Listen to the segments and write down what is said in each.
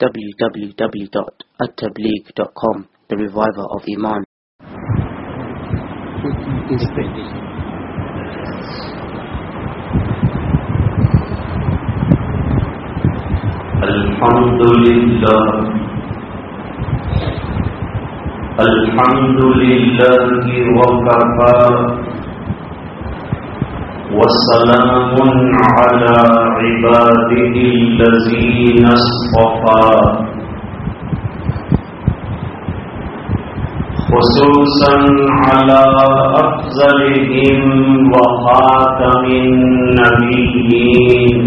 www.attableek.com, the reviver of Iman. Alhamdulillah wa kafa wa salamun ala ibadihi allazina istafa khususan ala afzalihim wa khatamin nabiyyin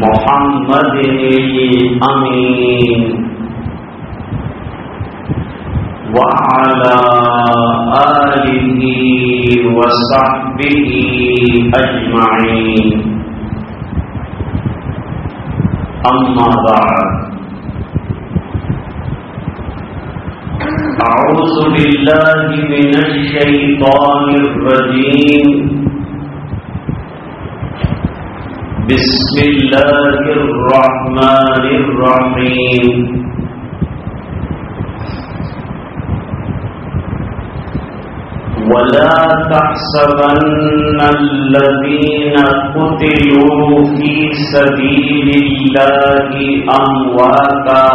Muhammadin amin wa ala alihi wa sahbihi ajma'in. Amma ba'd. A'udzu billahi minasy syaithanir rajim. Bismillahirrahmanirrahim. ولا تحسبن الذين قتلوا في سبيل الله أمواتا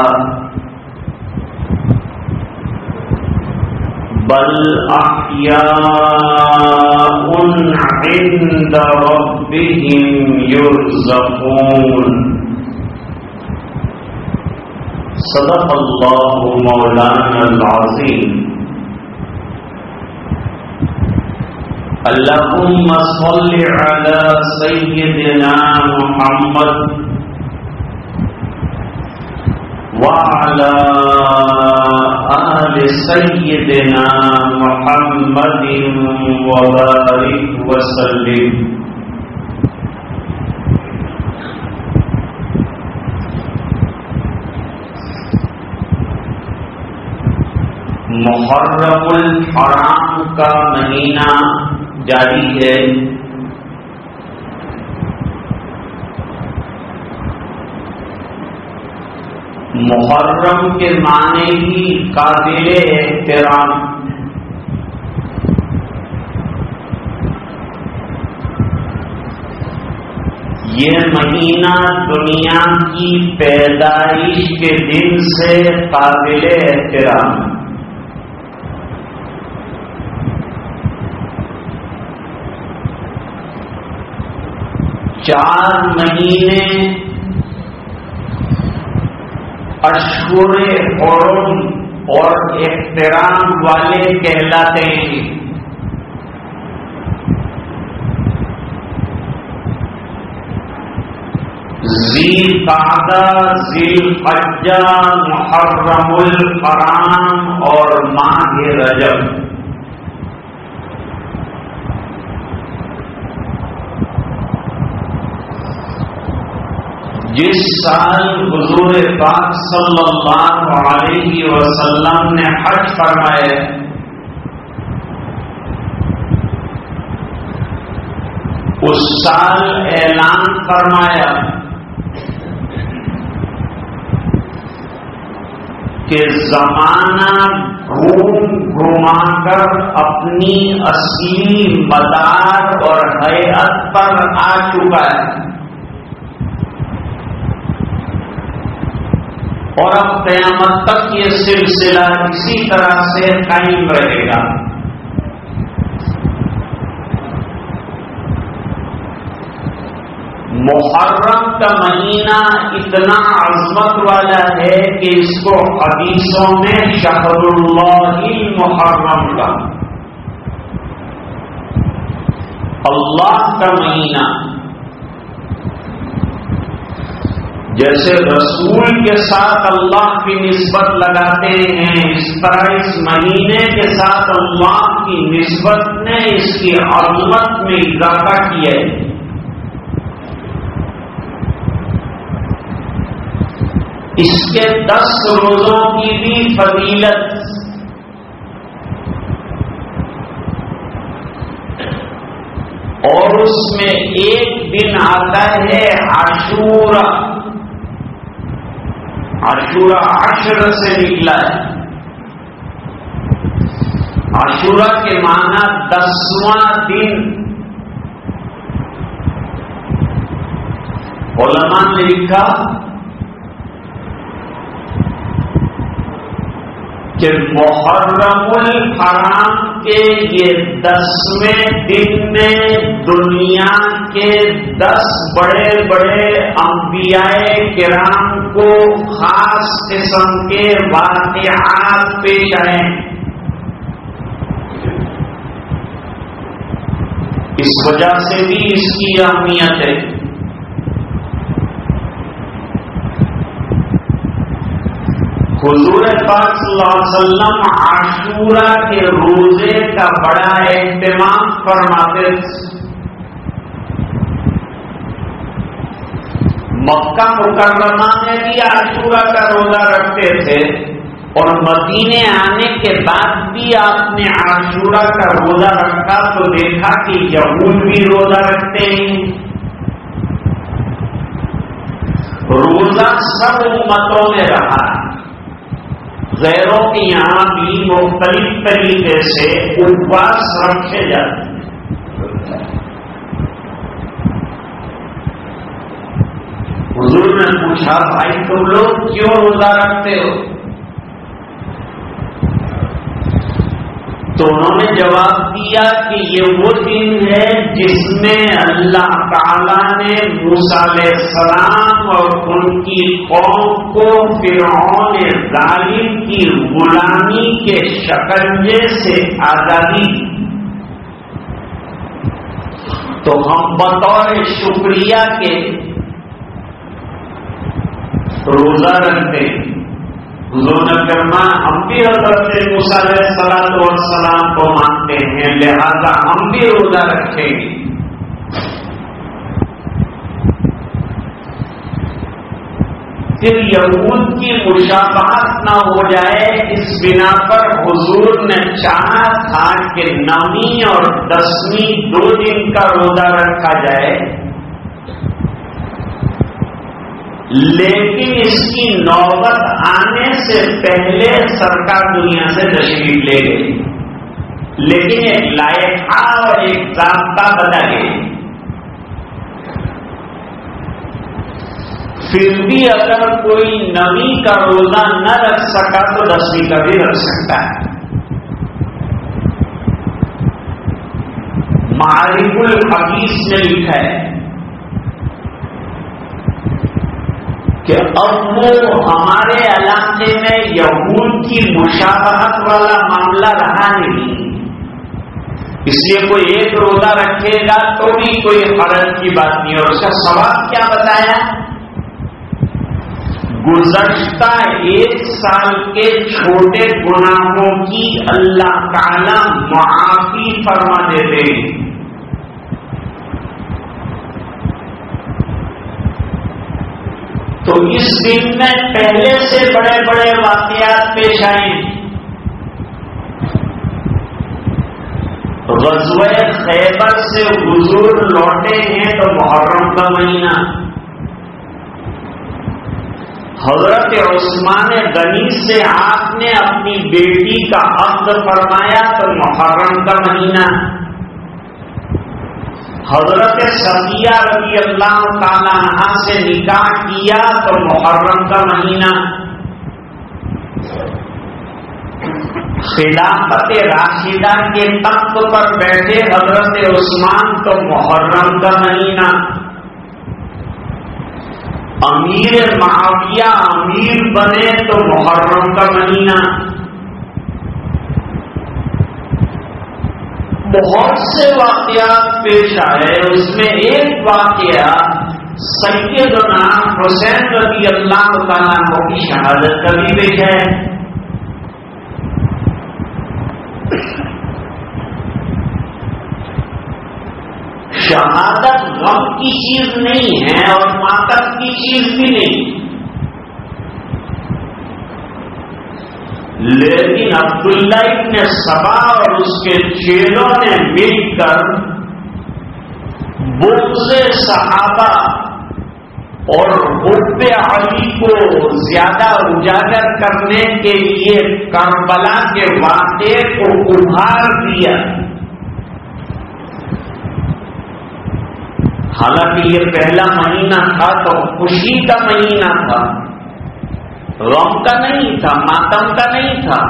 بل أحياء عند ربهم يرزقون. صدق الله مولانا العظيم. اللهم صل على سيدنا محمد وعلى آل سيدنا محمد وبارك وسلم. محرم الحرام کا مہینہ جاری ہے. محرم کے معنی ہی قابل احترام. یہ مہینہ دنیا کی پیدائش کے دن سے قابل احترام. چار مہینے اشہر حرم اور احترام والے کہلاتے ہیں. ذی قعدہ، ذی الحجہ، محرم الحرام اور ماہ رجب. جس سال حضور پاک صلی اللہ علیہ وسلم نے حج فرمائے، اس سال اعلان فرمایا کہ زمانہ گھوم گھما کر اپنی اصلی مدار اور حیات پر آ چکا ہے، اور اب قیامت تک یہ سلسلہ اسی طرح سے قائم رہے گا. محرم کا مہینہ اتنا عظمت والا ہے کہ اس کو حدیثوں میں شہر اللہ المحرم کا، اللہ کا مہینہ. جیسے رسول کے ساتھ اللہ کی نسبت لگاتے ہیں، اس طرح اس مہینے کے ساتھ اللہ کی نسبت نے اس کی عظمت میں اضافہ کیا ہے. اس کے 10 روزوں کی بھی فضیلت، اور اس میں ایک دن آتا ہے عاشورہ، عاشورہ عشر سے نکلا ہے. عاشورہ کے معنی 10واں دن. علماء نے لکھا کہ محرم الحرام کے یہ 10ویں دن میں دنیا کے 10 بڑے بڑے انبیاء کرام کو خاص قسم کے واقعات پیش آئے. اس وجہ سے بھی اس کی اہمیت ہے. حضور پاک صلی اللہ علیہ وسلم عاشورہ کے روزے کا بڑا اہتمام فرماتے تھے. مکہ مکرمہ میں بھی عاشورہ کا روزہ رکھتے تھے اور مدینے آنے کے بعد بھی آپ نے عاشورہ کا روزہ رکھا تو دیکھا کہ یہود بھی روزہ رکھتے ہیں. روزہ سب امتوں میں رہا. غیروں کے یہاں بھی مختلف طریقے سے اپواس رکھے جاتے ہیں. حضور نے پوچھا بھائی تم لوگ کیوں روزہ رکھتے ہو؟ تو انہوں نے جواب دیا کہ یہ وہ دن ہے جس میں اللہ تعالیٰ نے موسیٰ علیہ السلام اور ان کی قوم کو فرعون ظالم کی غلامی کے شکنجے سے آزادی دی. تو ہم بطور شکریہ کے روزہ رکھتے ہیں. حضور نے فرمایا ہم بھی حضرت موسیٰ علیہ السلام کو مانتے ہیں لہذا ہم بھی روزہ رکھیں گے. پھر یہود کی مشابہت نہ ہو جائے اس بنا پر حضور نے چاہا تھا کہ 9ویں اور 10ویں 2 دن کا روزہ رکھا جائے، لیکن اس کی نوبت آنے سے پہلے سرکار دنیا سے تشریف لے گئی. لیکن ایک لائحہ اور ایک ضابطہ بتا گئے. پھر بھی اگر کوئی 9ویں کا روزہ نہ رکھ سکا تو 10ویں کا بھی رکھ سکتا ہے. معارف الحدیث نے لکھا ہے کہ اب وہ ہمارے علاقے میں یہود کی مشابہت والا معاملہ رہا نہیں، اس لیے کوئی ایک روزہ رکھے گا تو بھی کوئی حرج کی بات نہیں. اور اس کا ثواب کیا بتایا؟ گزشتہ 1 سال کے چھوٹے گناہوں کی اللہ تعالی معافی فرما دیتے ہیں. تو اس دن میں پہلے سے بڑے بڑے واقعات پیش آئے. غزوہ خیبر سے حضور لوٹے ہیں تو محرم کا مہینہ. حضرت عثمان غنی سے آپ نے اپنی بیٹی کا عقد فرمایا تو محرم کا مہینہ. حضرت صفیہ رضی اللہ تعالی عنہا سے نکاح کیا تو محرم کا مہینہ. خلافت راشدہ کے تخت پر بیٹھے حضرت عثمان تو محرم کا مہینہ. امیر معاویہ امیر بنے تو محرم کا مہینہ. بہت سے واقعات پیش آئے. اس میں ایک واقعہ سیدنا حسین رضی اللہ تعالیٰ عنہ کی شہادت کا بھی پیش ہے. شہادت غم کی چیز نہیں ہے اور ماتم کی چیز بھی نہیں، لیکن عبداللہ ابن سبا اور اس کے چیلوں نے مل کر بغض صحابہ اور حب علی کو زیادہ اجاگر کرنے کے لیے کربلا کے واقعے کو ابھار دیا. حالانکہ یہ پہلا مہینہ تھا تو خوشی کا مہینہ تھا، غم کا نہیں تھا، ماتم کا نہیں تھا،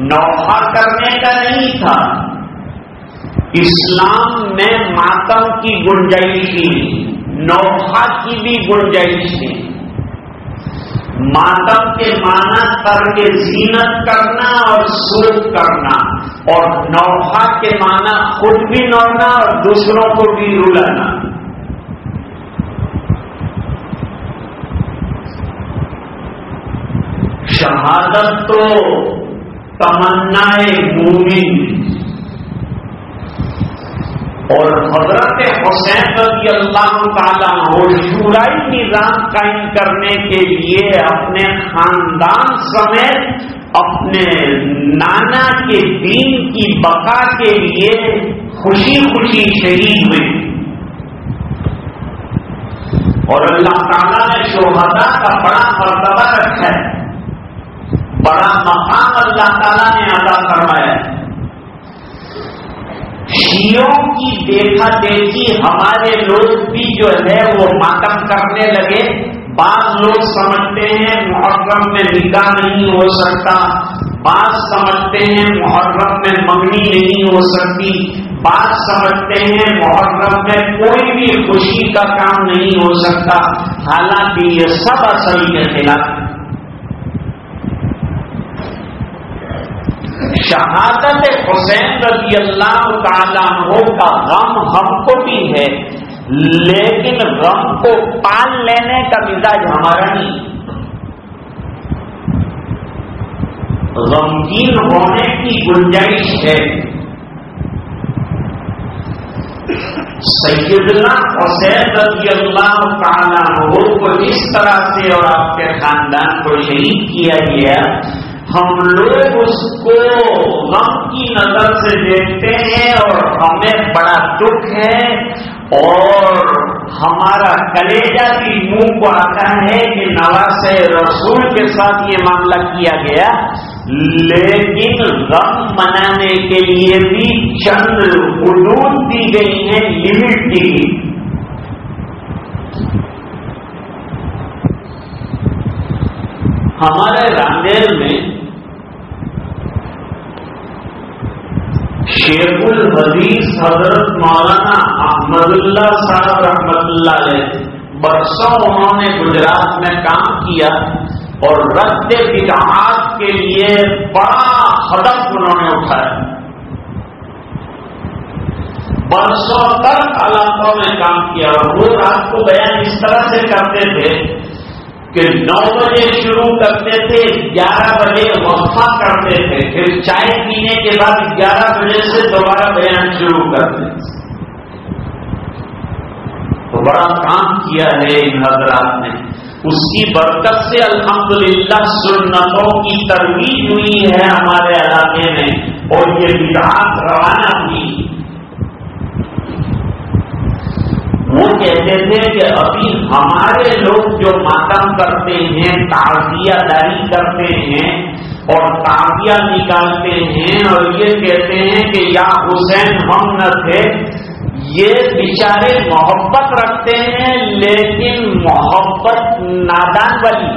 نوحہ کرنے کا نہیں تھا. اسلام میں ماتم کی گنجائش تھی، نوحہ کی بھی گنجائش تھی. ماتم کے معنی ترک زینت کرنا اور سود کرنا، اور نوحہ کے معنی خود بھی رونا اور دوسروں کو بھی رلانا. شہادت تو تمنا مومن، اور حضرت حسین رضی اللہ تعالیٰ عنہ شورائی نظام قائم کرنے کے لیے اپنے خاندان سمیت اپنے نانا کے دین کی بقا کے لیے خوشی خوشی شہید ہوئے. اور اللہ تعالیٰ نے شہداء کا بڑا مرتبہ رکھا ہے، بڑا مقام اللہ تعالیٰ نے ادا فرمایا ہے. شیعوں کی دیکھا دیکھی ہمارے لوگ بھی جو ہے وہ ماتم کرنے لگے. بعض لوگ سمجھتے ہیں محرم میں نکاح نہیں ہو سکتا، بعض سمجھتے ہیں محرم میں منگنی نہیں ہو سکتی، بعض سمجھتے ہیں محرم میں کوئی بھی خوشی کا کام نہیں ہو سکتا. حالانکہ یہ سب اصل کے خلاف. شہادت حسین رضی اللہ تعالیٰ عنہ کا غم ہم کو بھی ہے، لیکن غم کو پال لینے کا مزاج ہمارا نہیں. غمگین ہونے کی گنجائش ہے. سیدنا حسین رضی اللہ تعالیٰ عنہ کو جس طرح سے اور آپ کے خاندان کو شہید کیا گیا، ہم لوگ اس کو غم کی نظر سے دیکھتے ہیں اور ہمیں بڑا دکھ ہے، اور ہمارا کلیجہ بھی منہ کو آتا ہے کہ نواسہ رسول کے ساتھ یہ معاملہ کیا گیا. لیکن غم منانے کے لیے بھی چند حدود دی گئی ہیں، لمٹ دی گئی. ہمارے راندیر میں شیخ الحدیث حضرت مولانا احمد اللہ صاحب رحمت اللہ علیہ برسوں انہوں نے گجرات میں کام کیا اور رد بدعات کے لیے بڑا ہدف انہوں نے اٹھایا. برسوں تک علاقوں میں کام کیا، اور وہ رات کو بیان اس طرح سے کرتے تھے کہ 9 بجے شروع کرتے تھے، 11 بجے وقفہ کرتے تھے، پھر چائے پینے کے بعد 11 بجے سے دوبارہ بیان شروع کرتے تھے. تو بڑا کام کیا ہے ان حضرات نے. اس کی برکت سے الحمدللہ سنتوں کی ترویج ہوئی ہے ہمارے علاقے میں، اور یہ بدعات روانہ ہوئی. وہ کہتے تھے کہ ابھی ہمارے لوگ جو ماتم کرتے ہیں، تعزیہ داری کرتے ہیں اور تعزیہ نکالتے ہیں اور یہ کہتے ہیں کہ یا حسین ہم نہ تھے، یہ بیچارے محبت رکھتے ہیں لیکن محبت نادان والی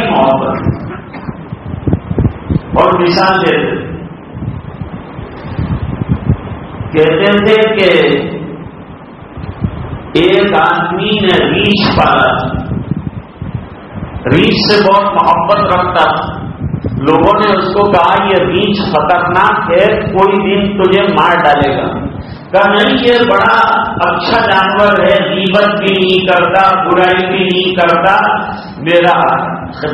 محبت. اور مثال دیتے کہتے تھے کہ ایک آدمی نے ریچھ پالا، ریچھ سے بہت محبت رکھتا. لوگوں نے اس کو کہا یہ ریچھ خطرناک ہے، کوئی دن تجھے مار ڈالے گا. کہا نہیں، یہ بڑا اچھا جانور ہے، غیبت بھی نہیں کرتا، برائی بھی نہیں کرتا، میرا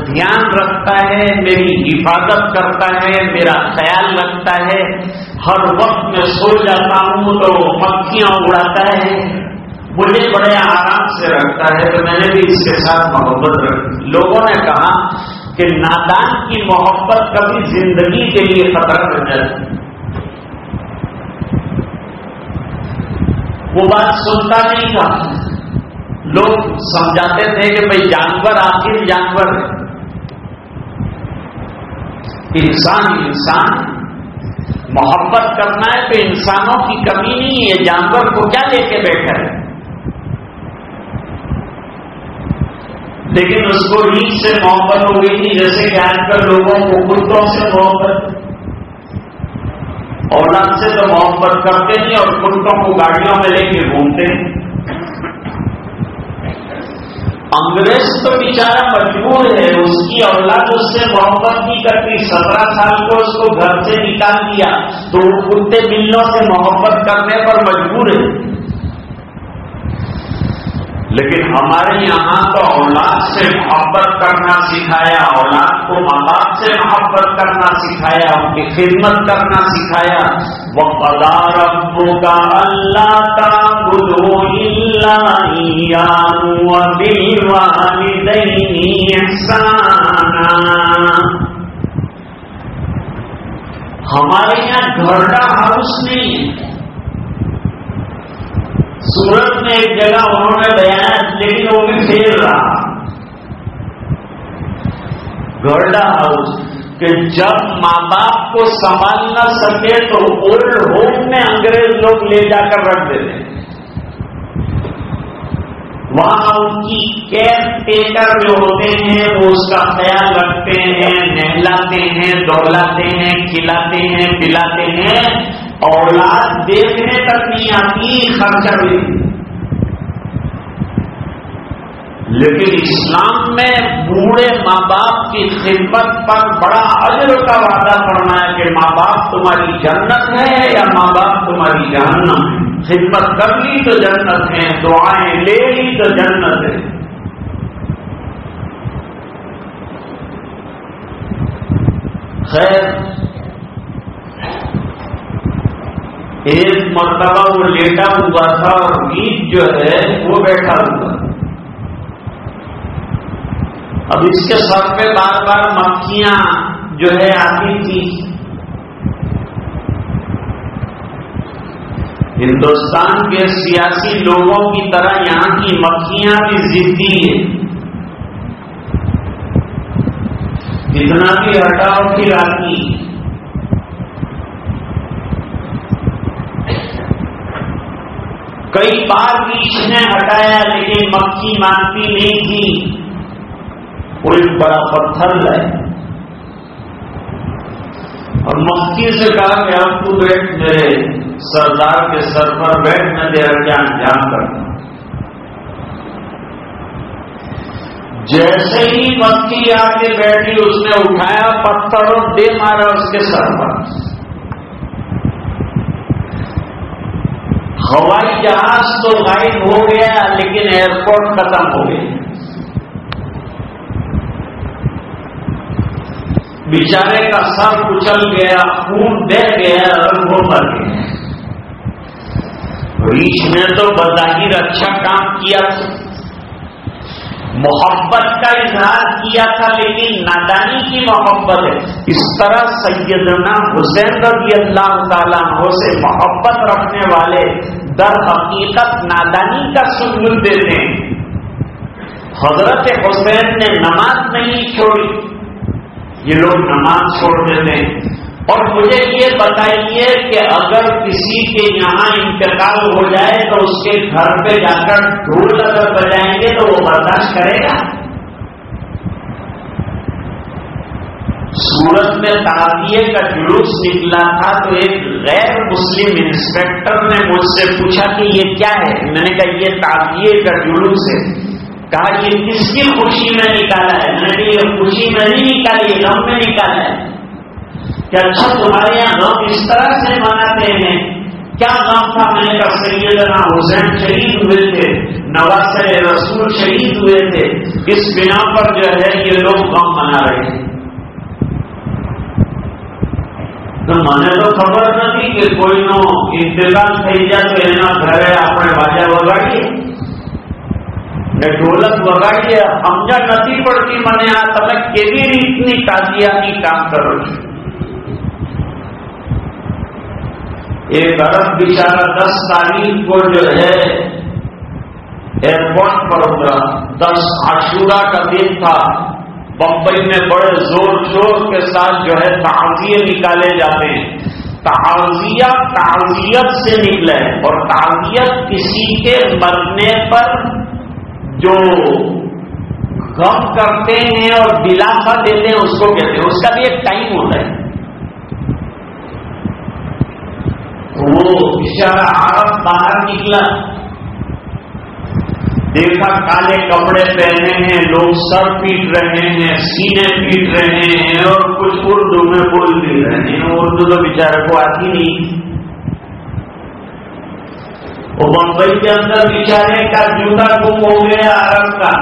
دھیان رکھتا ہے، میری حفاظت کرتا ہے، میرا خیال رکھتا ہے، ہر وقت میں سو جاتا ہوں تو مکھیاں اڑاتا ہے، مجھے بڑے آرام سے رکھتا ہے، تو میں نے بھی اس کے ساتھ محبت رکھی. لوگوں نے کہا کہ نادان کی محبت کبھی زندگی کے لیے خطرہ بن جاتی. وہ بات سنتا نہیں تھا. لوگ سمجھاتے تھے کہ بھئی جانور آخر جانور ہے، انسان محبت کرنا ہے تو انسانوں کی کمی نہیں ہے، جانور کو کیا لے کے بیٹھا ہے. لیکن اس کو ریچھ سے محبت ہو گئی تھی، جیسے کہ آج کل لوگوں کو کتوں سے محبت. اولاد سے تو محبت کرتے نہیں اور کتوں کو گاڑیوں میں لے کے گھومتے. انگریز تو بیچارہ مجبور ہے، اس کی اولاد اس سے محبت نہیں کرتی. 17 سال کو اس کو گھر سے نکال دیا تو وہ کتے بلوں سے محبت کرنے پر مجبور ہے. لیکن ہمارے یہاں تو اولاد سے محبت کرنا سکھایا، اولاد کو ماں باپ سے محبت کرنا سکھایا، ان کی خدمت کرنا سکھایا. وَقَضَىٰ رَبُّكَ أَلَّا تَعْبُدُوا إِلَّا إِيَّاهُ وَبِالْوَالِدَيْنِ إِحْسَانًا. ہمارے یہاں گھرڈا ہاؤس نہیں ہے. سورت میں ایک جگہ انہوں نے بیان، لیکن وہ بھی پھیل رہا. گھرڈا ہاؤس کہ جب ماں باپ کو سنبھال نہ سکے تو اولڈ ہوم میں انگریز لوگ لے جا کر رکھ دیتے. وہاں ان کی کیئر ٹیکر جو ہوتے ہیں وہ اس کا خیال رکھتے ہیں، نہلاتے ہیں، دہلاتے ہیں، کھلاتے ہیں، پلاتے ہیں. اولاد دیکھنے تک نہیں آتی، خرچہ بھی. لیکن اسلام میں بوڑھے ماں باپ کی خدمت پر بڑا اجر کا وعدہ فرمایا کہ ماں باپ تمہاری جنت ہے یا ماں باپ تمہاری جہنم ہے. خدمت کر لی تو جنت ہے، دعائیں لے لی تو جنت ہے. خیر، ایک مرتبہ وہ لیٹا ہوا تھا اور گیت جو ہے وہ بیٹھا ہوا. اب اس کے سر پہ بار بار مکھیاں جو ہے آتی تھی. ہندوستان کے سیاسی لوگوں کی طرح یہاں کی مکھیاں بھی ضدی ہے. جتنا بھی ہٹاؤ پھر آتی. کئی بار ریچھ نے ہٹایا لیکن مکھی مانتی نہیں تھی. کوئی بڑا پتھر لائے اور مکھی سے کہا کہ اب تو بیٹھ، میرے سردار کے سر پر بیٹھ، میں تیرا کیا انجام کرتا. جیسے ہی مکھی آ کے بیٹھی اس نے اٹھایا پتھر اور دے مارا اس کے سر پر. ہوائی جہاز تو غائب ہو گیا لیکن ایئرپورٹ ختم ہو گیا. بیچارے کا سر کچل گیا، خون بہ گیا اور وہ مر گیا. ریچھ نے تو بظاہر اچھا کام کیا تھا، محبت کا اظہار کیا تھا، لیکن نادانی کی محبت ہے. اس طرح سیدنا حسین رضی اللہ تعالیٰ عنہ سے محبت رکھنے والے در حقیقت نادانی کا ثبوت دیتے ہیں. حضرت حسین نے نماز نہیں چھوڑی، یہ لوگ نماز چھوڑ دیتے ہیں. اور مجھے یہ بتائیے کہ اگر کسی کے یہاں انتقال ہو جائے تو اس کے گھر پہ جا کر ڈھول اگر بجائیں گے تو وہ برداشت کرے گا؟ سورت میں تعزیے کا جلوس نکلا تھا تو ایک غیر مسلم انسپیکٹر نے مجھ سے پوچھا کہ یہ کیا ہے. میں نے کہا یہ تعزیے کا جلوس ہے. کہا یہ کس کی خوشی میں نکالا ہے؟ میں نے کہا یہ خوشی میں نہیں نکالی، غم میں نکالا ہے. کہ اچھا تمہارے یہاں غم اس طرح سے مناتے ہیں؟ کیا غم تھا؟ میں نے کہا سیدنا حسین شہید ہوئے تھے، نواسہ رسول شہید ہوئے تھے، اس بنا پر جو ہے یہ لوگ غم منا رہے ہیں. تو મને તો ખબર નથી કે કોઈનો ઇંતકાલ થઈ જાય તો એના ઘરે આપણે વાજા વગાડીએ ને ઢોલક વગાડીએ. સમજ નથી પડતી મને આ તમે કેવી રીતની તાજિયાની કામ કરો છો. ایک عرب بیچارہ 10 تاریخ کو جو ہے ایئرپورٹ پر اترا. 10 عاشورہ کا دن تھا. بمبئی میں بڑے زور شور کے ساتھ جو ہے تعزیے نکالے جاتے ہیں. تعزیت سے نکلے, اور تعزیت کسی کے مرنے پر جو غم کرتے ہیں اور دلاسا دیتے ہیں اس کو کہتے ہیں. اس کا بھی ایک ٹائم ہوتا ہے. وہ بیچارہ عرب باہر نکلا, دیکھا کالے کپڑے پہنے ہیں لوگ, سر پیٹ رہے ہیں, سینے پیٹ رہے ہیں, اور کچھ اردو میں بول بھی رہے ہیں. اردو تو بیچارے کو آتی نہیں. وہ بمبئی کے اندر بیچارے کا جوتا گم ہو گیا عرب کا,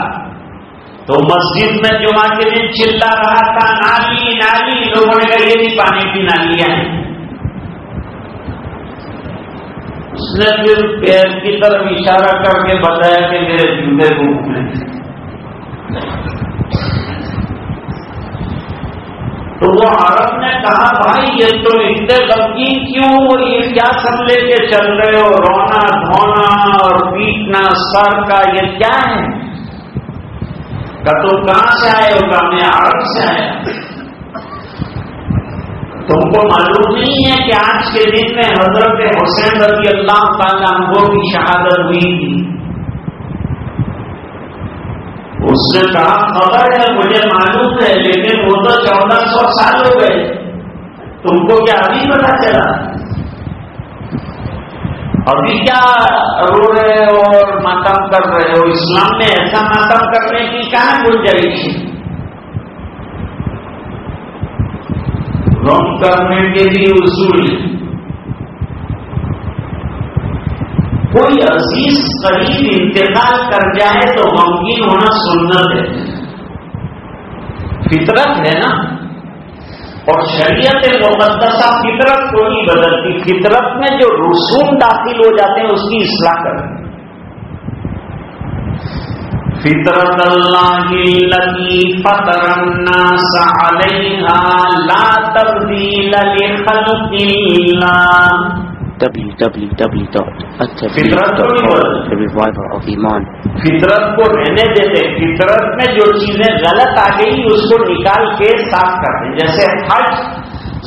تو مسجد میں جمعہ کے دن چلا رہا تھا نالی نالی. لوگوں نے کہا یہ نہیں پانی کی نالیاں ہیں. اس نے پھر پیر کی طرف اشارہ کر کے بتایا کہ میرے جوتے گم ہیں. تو وہ عرب نے کہا بھائی یہ تو اتنے غمگین کیوں, یہ کیا سب لے کے چل رہے ہو, رونا دھونا اور پیٹنا سر کا, یہ کیا ہے؟ کہ تم کہاں سے آئے ہو؟ کہ میں عرب سے آیا. تم کو معلوم نہیں ہے کہ آج کے دن میں حضرت حسین رضی اللہ تعالیٰ عنہ کی شہادت ہوئی تھی؟ اس نے کہا خبر ہے, مجھے معلوم ہے, لیکن وہ تو 1400 سال ہو گئے, تم کو کیا ابھی پتا چلا؟ ابھی کیا رو رہے ہو اور ماتم کر رہے ہو؟ اسلام میں ایسا ماتم کرنے کی کہاں گنجائش ہے؟ غم کرنے کے بھی اصول ہے. کوئی عزیز قریب انتقال کر جائے تو غمگین ہونا سنت ہے, فطرت ہے نا. اور شریعت مقدسہ فطرت کو نہیں بدلتی. فطرت میں جو رسوم داخل ہو جاتے ہیں اس کی اصلاح کریں. فطرت اللہ التی فطر الناس علیہا لا تبدیل لخلق اللہ. www.attableek.com فطرت کو رہنے دیتے. فطرت میں جو چیزیں غلط آ گئی اس کو نکال کے صاف کرتے. جیسے حج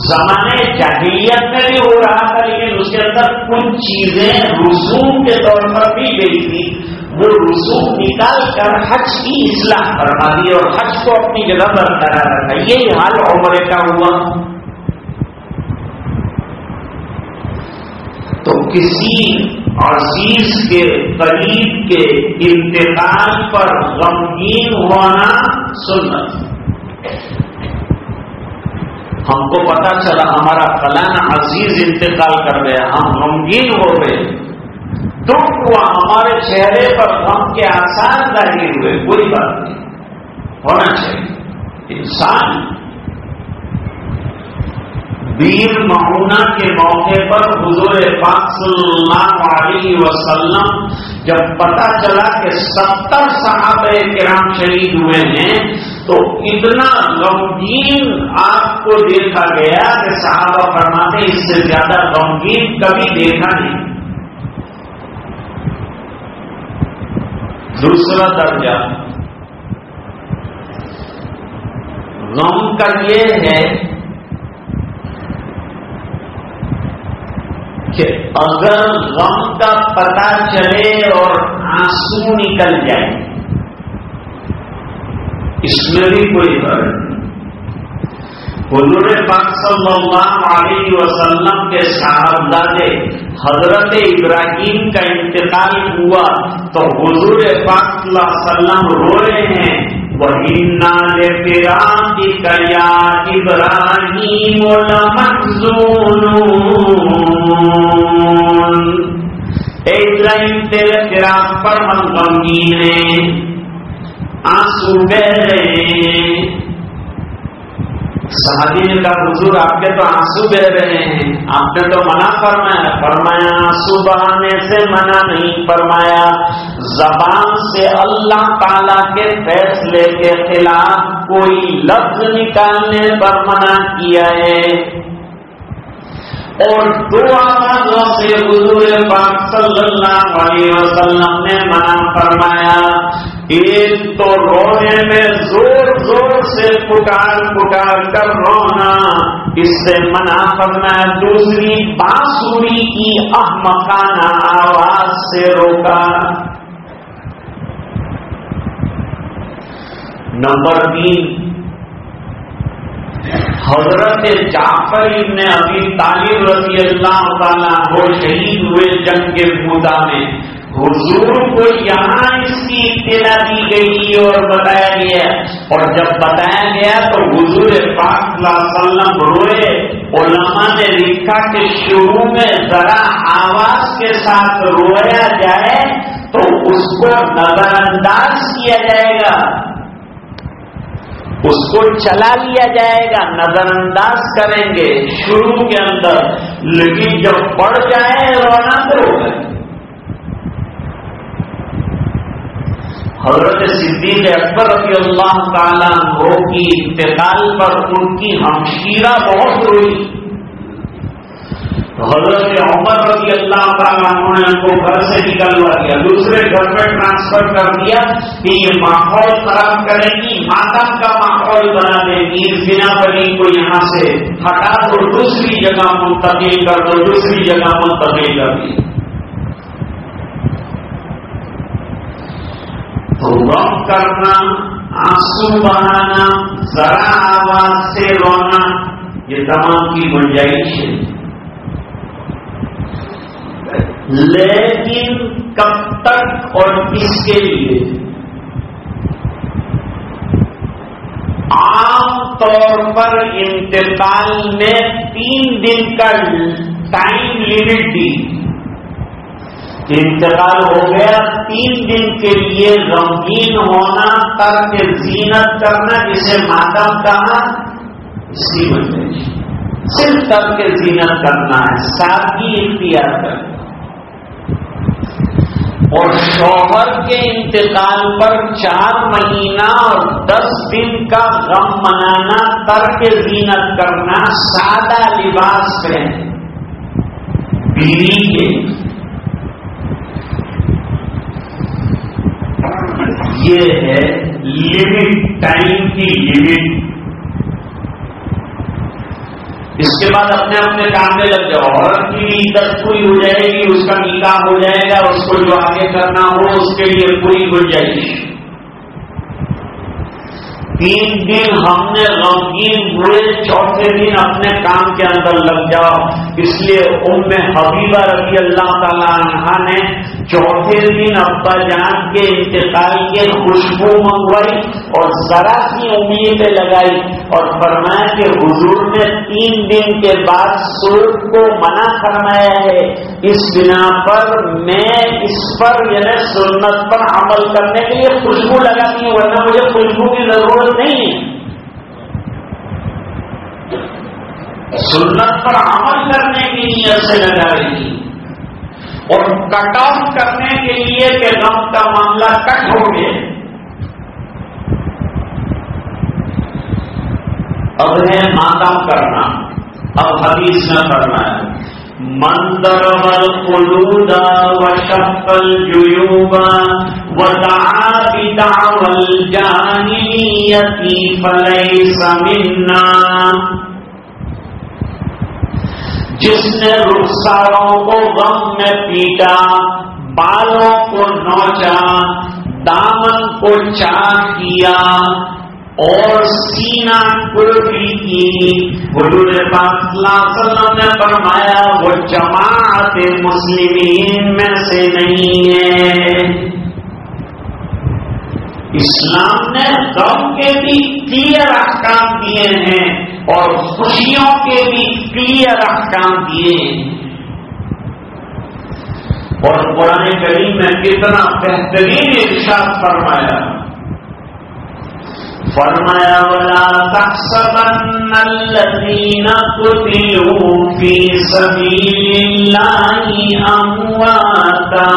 زمانے جاہلیت میں بھی ہو رہا تھا, لیکن اس کے اندر کچھ چیزیں رسوم کے طور پر بھی گئی تھی, وہ رسوم نکال کر حج کی اصلاح کروا دی اور حج کو اپنی جگہ برقرار رکھا. یہی حال عمرے کا ہوا. تو کسی عزیز کے قریب کے انتقال پر غمگین ہونا سنت. ہم کو پتا چلا ہمارا فلاں عزیز انتقال کر گیا, ہم غمگین ہو گئے, دکھ ہوا, ہمارے چہرے پر غم کے آثار ظاہر ہوئے, کوئی بات نہیں, ہونا چاہیے. انسان بیر معونہ کے موقع پر حضور پاک صلی اللہ علیہ وسلم جب پتا چلا کہ 70 صحابہ کرام شہید ہوئے ہیں تو اتنا غمگین آپ کو دیکھا گیا کہ صحابہ فرماتے اس سے زیادہ غمگین کبھی دیکھا نہیں. دوسرا درجہ غم کا یہ ہے کہ اگر غم کا پتہ چلے اور آنسو نکل جائے, اس میں بھی کوئی فرق نہیں. حضور پاک صلی اللہ علیہ وسلم کے صاحبزادے حضرت ابراہیم کا انتقال ہوا تو حضور پاک صلی اللہ علیہ وسلم رو رہے ہیں, وَإِنَّا لِفِرَاقِكَ يَا إِبْرَاهِيمُ لَمَحْزُونُونَ. اے ابراہیم تیرے فراق پر ہم غمگین ہیں, آنسو بہہ رہے ہیں. صحابی نے کہا حضور آپ کے تو آنسو بہ رہے ہیں, آپ نے تو منع فرمایا. فرمایا آنسو بہانے سے منع نہیں فرمایا, زبان سے اللہ تعالی کے فیصلے کے خلاف کوئی لفظ نکالنے پر منع کیا ہے. اور دو آوازوں سے حضور پاک صلی اللہ علیہ وسلم نے منع فرمایا. ایک تو رونے میں زور زور سے پکار پکار کر رونا، اس سے منع فرمایا. دوسری بانسری کی احمقانہ آواز سے روکا. نمبر 3، حضرت جعفر ابن ابی طالب رضی اللہ تعالیٰ وہ شہید ہوئے جنگ کے موتا میں. حضور کو یہاں اس کی اطلاع دی گئی اور بتایا گیا، اور جب بتایا گیا تو حضور پاک صلی اللہ علیہ وسلم روئے. علماء نے لکھا کہ شروع میں ذرا آواز کے ساتھ رویا جائے تو اس کو نظر انداز کیا جائے گا، اس کو چلا لیا جائے گا، نظر انداز کریں گے شروع کے اندر، لیکن جب بڑھ جائے رونا تو ہوگا. حضرت صدیق اکبر رضی اللہ تعالیٰ عنہ کی انتقال پر ان کی ہمشیرہ بہت روئی. حضرت عمر رضی اللہ تعالیٰ عنہ نے ان کو گھر سے نکلوا دیا، دوسرے گھر میں ٹرانسفر کر دیا کہ یہ ماحول خراب کرے گی، ماتم کا ماحول بنا دے گی، زنا بنی کو یہاں سے ہٹا دو، دوسری جگہ منتقل کر دو، دوسری جگہ منتقل کر دی. تو غم کرنا، آنسو بہانا، ذرا آواز سے رونا، یہ تمام کی گنجائش ہے. لیکن کب تک اور کس کے لیے؟ عام طور پر انتقال میں 3 دن کا ٹائم لمٹ دی. انتقال ہو گیا، 3 دن کے لیے غمگین ہونا، ترک زینت کرنا، جسے ماتم کہا، اس کی وجہ صرف ترک زینت کرنا ہے، سادگی اختیار کرنا. اور شوہر کے انتقال پر 4 مہینہ اور 10 دن کا غم منانا، ترک زینت کرنا، سادہ لباس پہنے بیوی کے. یہ ہے لمٹ، ٹائم کی لمٹ. اس کے بعد اپنے اپنے کام میں لگ جاؤ. عورت کی بھی عزت پوری ہو جائے گی، اس کا نکاح ہو جائے گا، اس کو جو آگے کرنا ہو اس کے لیے پوری گنجائش. 3 دن ہم نے غمگین ہوئے، 4تھے دن اپنے کام کے اندر لگ جاؤ. اس لیے حبیبہ رضی اللہ تعالی عنہا نے 4تھے دن ابا جان کے انتقال کے خوشبو منگوائی اور ذرا سی امیدیں لگائی اور فرمایا کہ حضور نے 3 دن کے بعد سود کو منع فرمایا ہے، اس بنا پر میں اس پر یعنی سنت پر عمل کرنے کے لیے خوشبو لگاتی ہوں، ورنہ مجھے خوشبو کی ضرورت نہیں ہے. سنت پر عمل کرنے کی نیت سے لگا رہی اور کٹ آف کرنے کے لیے کہ غم کا معاملہ کٹ ہو گیا. اب ہے ماتم کرنا. اب حدیث میں فرمایا من ضرب الخلود وشق الجيوب ودعا بدعوى الجاهلية فليس منا. جس نے رخساروں کو غم میں پیٹا، بالوں کو نوچا، دامن کو چاک کیا اور سینہ کلفی کی، حضور پاک صلی اللہ علیہ وسلم نے فرمایا وہ جماعت مسلمین میں سے نہیں ہے. اسلام نے غم کے بھی کلیئر احکام دیے ہیں اور خوشیوں کے بھی کلیئر احکام دیے ہیں. اور قرآن کریم میں کتنا بہترین ارشاد فرمایا وَلَا تَحْسَبَنَّ الَّذِينَ قُتِلُوا فِي سَبِيلِ اللَّهِ أَمْوَاتًا.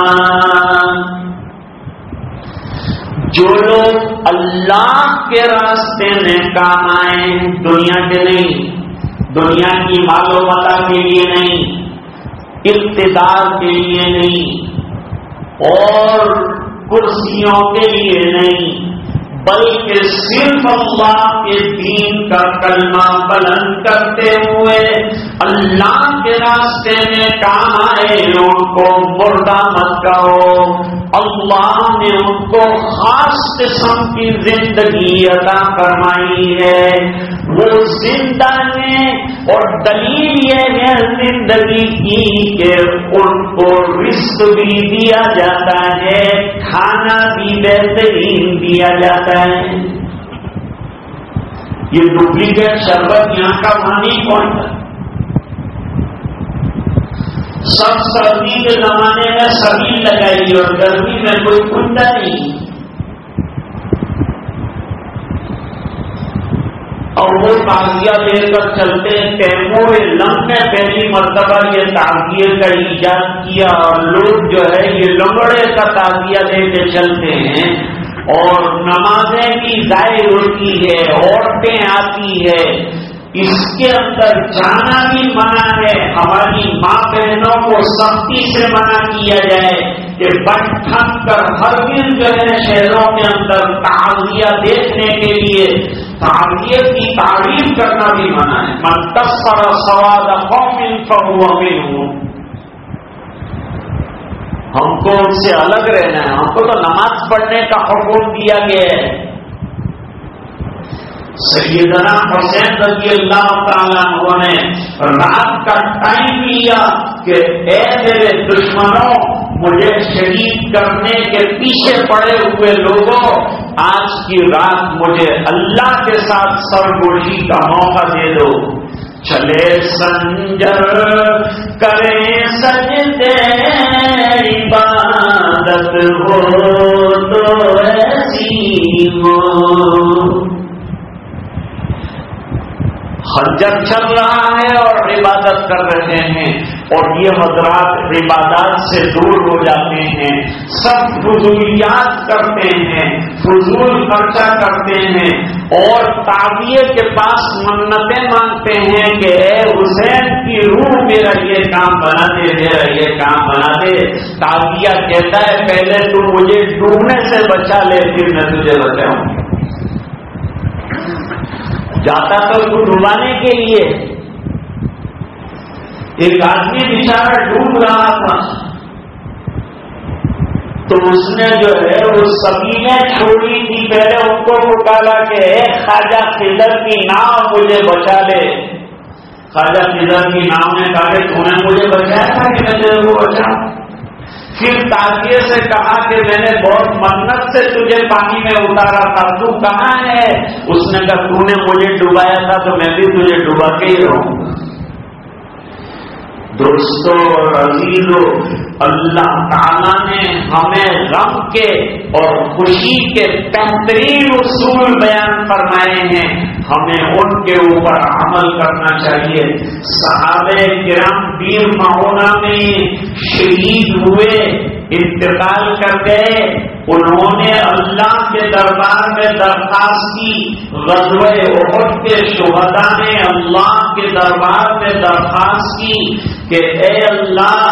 جو لوگ اللہ کے راستے میں کام آئے دنیا کے نہیں، دنیا کی مال و متا کے لیے نہیں، اقتدار کے لیے نہیں، اور کرسیوں کے لیے نہیں، بلکہ صرف اللہ کے دین کا کلمہ بلند کرتے ہوئے اللہ کے راستے میں کام آئے ان کو مردہ مت کہو۔ اللہ نے ان کو خاص قسم کی زندگی عطا فرمائی ہے، وہ زندہ ہیں، اور دلیل یہ ہے زندگی کی کہ ان کو رزق بھی دیا جاتا ہے، کھانا بھی بہترین دیا جاتا ہے۔ یہ ڈپلیکیٹ شربت یہاں کا پانی کون تھا؟ سب سردی کے زمانے میں سبیل لگائی اور گرمی میں کوئی کنڈا نہیں، اور وہ تعزیہ لے کر چلتے ہیں۔ تیمور لنگ نے پہلی مرتبہ یہ تعزیے کا ایجاد کیا، اور لوگ جو ہے یہ لنگڑے کا تعزیہ لے کے چلتے ہیں، اور نمازیں بھی ضائع ہوتی ہے، عورتیں آتی ہے، اس کے اندر جانا بھی منع ہے۔ ہماری ماں بہنوں کو سختی سے منع کیا جائے کہ بٹ تھک کر ہر دن جو ہے شہروں کے اندر تعزیہ دیکھنے کے لیے تعزیت کی تعریف کرنا بھی منع ہے۔ من کسر سواد قوم فهو منهم، ہم کو ان سے الگ رہنا ہے، ہم کو تو نماز پڑھنے کا حکم دیا گیا ہے۔ سیدنا حسین رضی اللہ تعالیٰ عنہ نے رات کا ٹائم لیا کہ اے میرے دشمنوں، مجھے شہید کرنے کے پیچھے پڑے ہوئے لوگوں، آج کی رات مجھے اللہ کے ساتھ سرگوشی کا موقع دے دو۔ چلے سنجر کریں سجدے عبادت ہو تو ایسی ہو۔ خنجر چل رہا ہے اور عبادت کر رہے ہیں، اور یہ حضرات عبادات سے دور ہو جاتے ہیں، سب فضولیات کرتے ہیں، فضول خرچہ کرتے ہیں، اور تعزیے کے پاس منتیں مانگتے ہیں کہ اے حسین کی روح میرا یہ کام بنا دے، میرا یہ کام بنا دے۔ تعزیہ کہتا ہے پہلے تو مجھے ڈوبنے سے بچا لے، پھر میں تجھے بچاؤں۔ جاتا تو ڈبانے کے لیے، ایک آدمی بیچارہ ڈوب رہا تھا، تو اس نے جو ہے وہ سبیلیں چھوڑی تھی، پہلے ان کو پکارا کہ اے خواجہ خضر کی ناؤ مجھے بچا لے۔ خواجہ خضر کی ناؤ نے کہا کہ تو نے مجھے بچایا تھا کہ میں تیرے کو بچاؤں؟ پھر تعزیے سے کہا کہ میں نے بہت منت سے تجھے پانی میں اتارا تھا، تو کہاں ہے؟ اس نے کہا تو نے مجھے ڈبایا تھا تو میں بھی تجھے ڈبا کے ہی رہوں گا۔ دوستو اور عزیزو، اللہ تعالیٰ نے ہمیں غم کے اور خوشی کے بہترین اصول بیان فرمائے ہیں، ہمیں ان کے اوپر عمل کرنا چاہیے۔ صحابہ کرام بیر معونہ میں شہید ہوئے، انتقال کر گئے، انہوں نے اللہ کے دربار میں درخواست کی، غزوہ احد کے شہداء نے اللہ کے دربار میں درخواست کی کہ اے اللہ،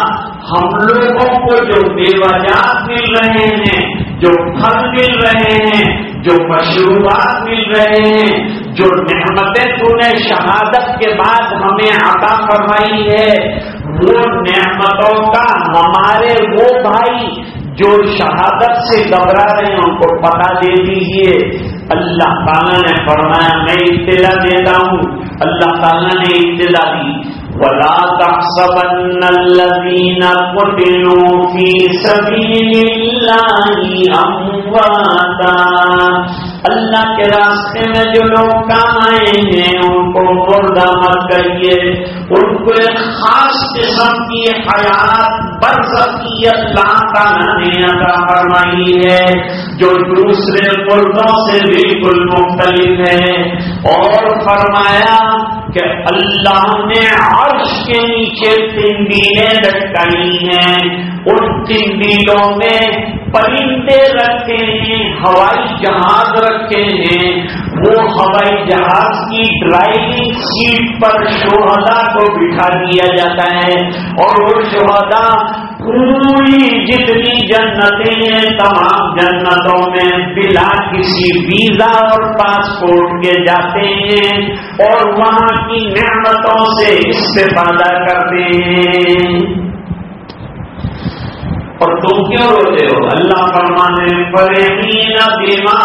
ہم لوگوں کو جو بیوجات مل رہے ہیں، جو پھل مل رہے ہیں، جو مشروبات مل رہے ہیں، جو نعمتیں تو نے شہادت کے بعد ہمیں عطا فرمائی ہے، وہ نعمتوں کا ہمارے وہ بھائی جو شہادت سے گھبرا رہے ہیں ان کو پتہ دے دیجیے۔ اللہ تعالیٰ نے فرمایا میں اطلاع دیتا ہوں، اللہ تعالیٰ نے اطلاع دی، وَلَا تَحْسَبَنَّ الَّذِينَ قُتِلُوا فِي سَبِيلِ اللَّهِ أَمْوَاتًا، اللہ کے راستے میں جو لوگ کام آئے ہیں ان کو مردہ مت کریے، ان کو ایک خاص قسم کی حیات برزخی اللہ تعالیٰ نے عطا فرمائی ہے جو دوسرے مردوں سے بالکل مختلف ہے۔ اور فرمایا کہ اللہ نے عرش کے نیچے تندیلیں لٹکائی ہیں، ان تندیلوں میں پرندے رکھتے ہیں، ہوائی جہاز رکھے ہیں، وہ ہوائی جہاز کی ڈرائیونگ سیٹ پر شہداء کو بٹھا دیا جاتا ہے، اور وہ شہداء پوری جتنی جنتیں ہیں تمام جنتوں میں بلا کسی ویزا اور پاسپورٹ کے جاتے ہیں اور وہاں کی نعمتوں سے استفادہ کرتے ہیں۔ اور تم کیوں روتے ہو؟ اللہ فرمانے فرحین بما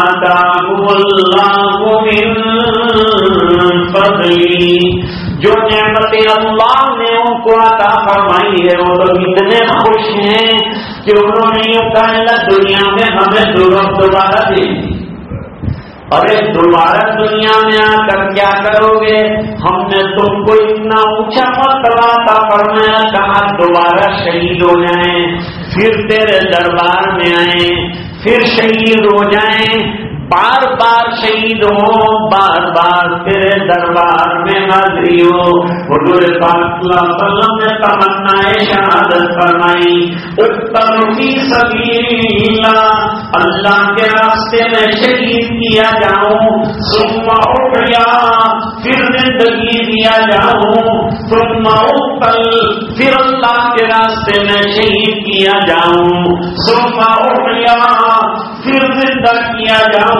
آتاکم اللہ من فضلہ، جو نعمتیں اللہ نے ان کو عطا فرمائی ہے وہ تو اتنے خوش ہیں کہ انہوں نے یوں کہا دنیا میں ہمیں دوبارہ دے دی۔ ارے دوبارہ دنیا میں آ کر کیا کرو گے؟ ہم نے تم کو اتنا اونچا مرتبہ عطا فرمایا، کہا دوبارہ شہید ہو جائیں، پھر تیرے دربار میں آئیں، پھر شہید ہو جائیں، بار بار شہید ہو، بار بار تیرے دربار میں حاضری ہو۔ حضور پاک صلی اللہ علیہ وسلم نے تمنا شہادت فرمائی، اقتل فی سبیل اللہ، اللہ کے راستے میں شہید کیا جاؤں، ثم احیا، پھر زندگی دیا جاؤں، ثم اقتل، پھر اللہ کے راستے میں شہید کیا جاؤں، ثم احیا، پھر زندہ کیا جاؤں،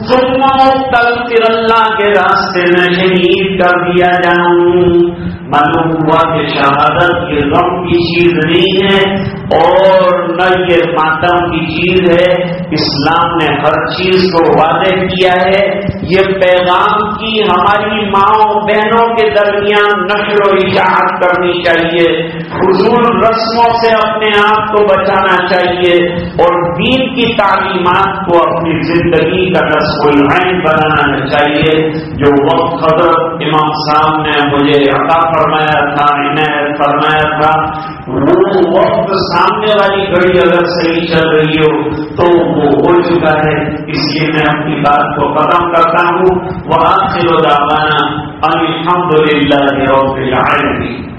ثم اقتل، پھر اللہ کے راستے میں شہید کر دیا جاؤں۔ معلوم ہوا کہ شہادت یہ غم کی چیز نہیں ہے اور نہ یہ ماتم کی چیز ہے، اسلام نے ہر چیز کو واضح کیا ہے۔ یہ پیغام کی ہماری ماؤں بہنوں کے درمیان نشر و اشاعت کرنی چاہیے، فضول رسموں سے اپنے آپ کو بچانا چاہیے اور دین کی تعلیمات کو اپنی زندگی کا نصب العین بنانا چاہیے۔ جو وقت حضرت امام صاحب نے مجھے عطا فرمایا تھا، عنایت فرمایا تھا، وہ وقت سامنے والی گھڑی اگر صحیح چل رہی ہو تو وہ ہو چکا ہے، اس لیے میں اپنی بات کو ختم کرتا ہوں۔ وآخر دعوانا الحمد للہ رب العالمین۔